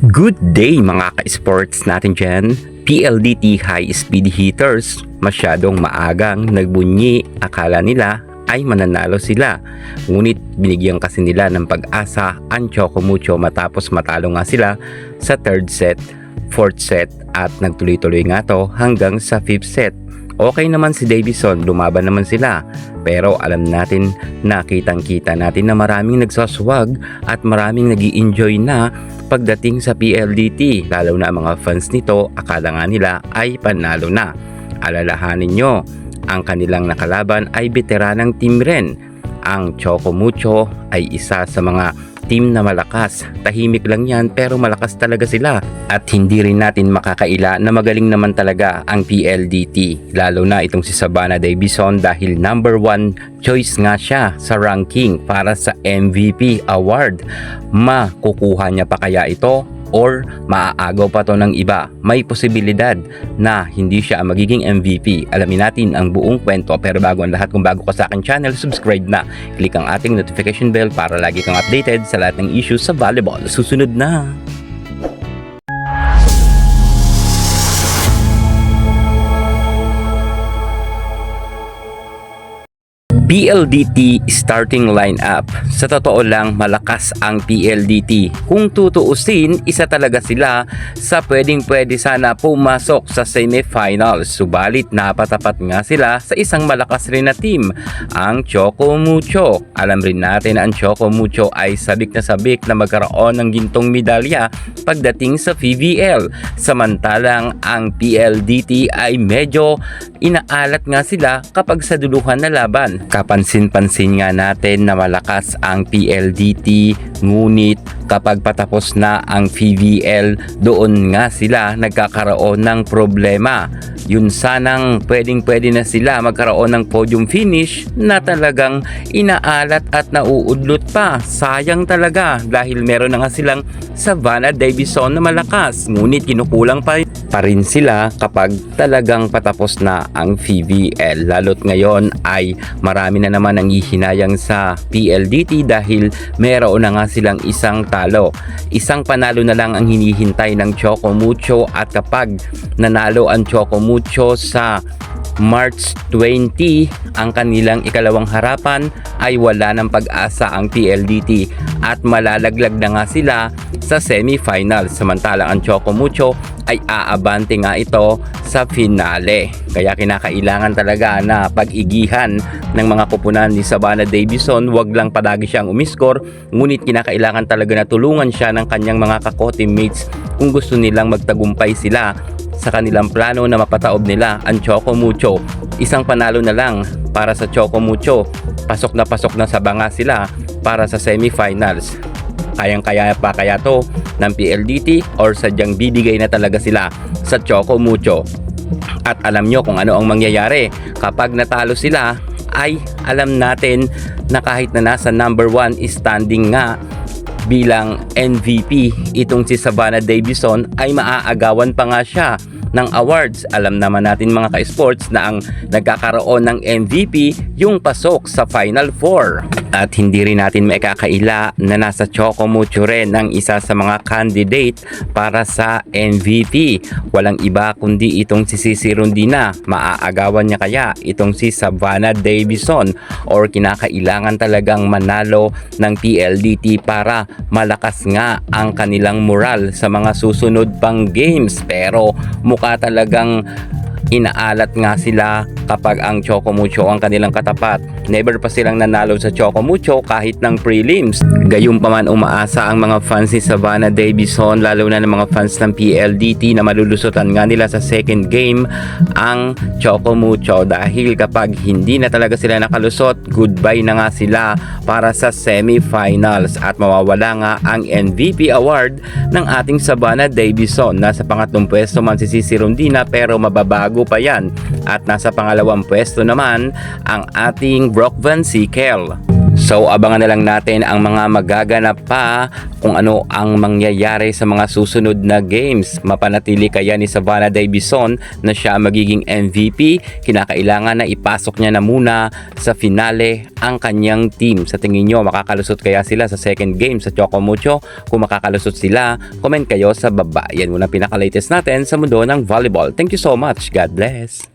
Good day mga ka-sports natin dyan. PLDT High Speed Hitters masyadong maagang nagbunyi, akala nila ay mananalo sila. Ngunit binigyan kasi nila ng pag-asa ang Choco Mucho matapos matalo nga sila sa 3rd set, 4th set at nagtuloy-tuloy nga to hanggang sa 5th set. Okay naman si Davison, lumaban naman sila. Pero alam natin, nakitang-kita natin na maraming nagsaswag at maraming nag-i-enjoy na pagdating sa PLDT. Lalo na mga fans nito, akala nga nila ay panalo na. Alalahanin nyo, ang kanilang nakalaban ay veteranang team rin. Ang Choco Mucho ay isa sa mga team na malakas. Tahimik lang yan pero malakas talaga sila. At hindi rin natin makakaila na magaling naman talaga ang PLDT. Lalo na itong si Savannah Davison dahil number 1 choice nga siya sa ranking para sa MVP award. Makukuha niya pa kaya ito? Or maaagaw pa to ng iba? May posibilidad na hindi siya ang magiging MVP. Alamin natin ang buong kwento. Pero bago ang lahat, kung bago ka sa aking channel, subscribe na. Click ang ating notification bell para lagi kang updated sa lahat ng issues sa volleyball. Susunod na! PLDT starting lineup. Sa totoo lang, malakas ang PLDT. Kung tutuusin, isa talaga sila sa pwedeng-pwede sana pumasok sa semifinals. Subalit napatapat nga sila sa isang malakas rin na team, ang Choco Mucho. Alam rin natin ang Choco Mucho ay sabik na magkaroon ng gintong medalya pagdating sa PVL. Samantalang ang PLDT ay medyo inaalat nga sila kapag sa duluhan na laban. Kapansin-pansin nga natin na malakas ang PLDT, ngunit kapag patapos na ang PVL, doon nga sila nagkakaroon ng problema. Yun sanang pwedeng-pwede na sila magkaroon ng podium finish na talagang inaalat at nauudlot pa. Sayang talaga dahil meron na nga silang Savannah Davison na malakas, ngunit kinukulang pa rin sila kapag talagang patapos na ang PVL. Lalo't ngayon ay marami na naman ang hihinayang sa PLDT dahil meron na nga silang isang talo. Isang panalo na lang ang hinihintay ng Choco Mucho, at kapag nanalo ang Choco Mucho sa March 20, ang kanilang ikalawang harapan, ay wala ng pag-asa ang PLDT at malalaglag na nga sila sa semifinal. Samantalang ang Choco Mucho ay aabante nga ito sa finale. Kaya kinakailangan talaga na pag-igihan ng mga kupunan ni Savannah Davison. Wag lang palagi siyang umiskor, ngunit kinakailangan talaga na tulungan siya ng kanyang mga kako-teammates kung gusto nilang magtagumpay sila sa kanilang plano na mapataob nila ang Choco Mucho. Isang panalo na lang para sa Choco Mucho, pasok na sa banga sila para sa semifinals. Kayang-kaya pa kaya to ng PLDT or sadyang bibigay na talaga sila sa Choco Mucho? At alam nyo kung ano ang mangyayari kapag natalo sila, ay alam natin na kahit na nasa number 1 standing nga bilang MVP itong si Savannah Davison, ay maaagawan pa nga siya ng awards. Alam naman natin mga ka-sports na ang nagkakaroon ng MVP yung pasok sa Final 4. At hindi rin natin maikakaila na nasa Choco Mucho rin ang isa sa mga candidate para sa MVP. Walang iba kundi itong si Cici Rondina. Maaagawan niya kaya itong si Savannah Davison, or kinakailangan talagang manalo ng PLDT para malakas nga ang kanilang moral sa mga susunod pang games? Pero mukha talagang inaalat nga sila kapag ang Choco Mucho ang kanilang katapat. Never pa silang nanalo sa Choco Mucho kahit ng prelims. Gayunpaman, umaasa ang mga fans ni Savannah Davison, lalo na ng mga fans ng PLDT, na malulusutan nga nila sa second game ang Choco Mucho, dahil kapag hindi na talaga sila nakalusot, goodbye na nga sila para sa semifinals at mawawala nga ang MVP award ng ating Savannah Davison. Nasa pangatlong pwesto man si Cici Rondina pero mababago pa yan, at nasa pangalawang pwesto naman ang ating Brock Van Sickle. So abangan na lang natin ang mga magaganap pa kung ano ang mangyayari sa mga susunod na games. Mapanatili kaya ni Savannah Davison na siya magiging MVP? Kinakailangan na ipasok niya na muna sa finale ang kanyang team. Sa tingin nyo, makakalusot kaya sila sa second game sa Choco Mucho? Kung makakalusot sila, comment kayo sa baba. Yan muna pinaka-latest natin sa mundo ng volleyball. Thank you so much. God bless.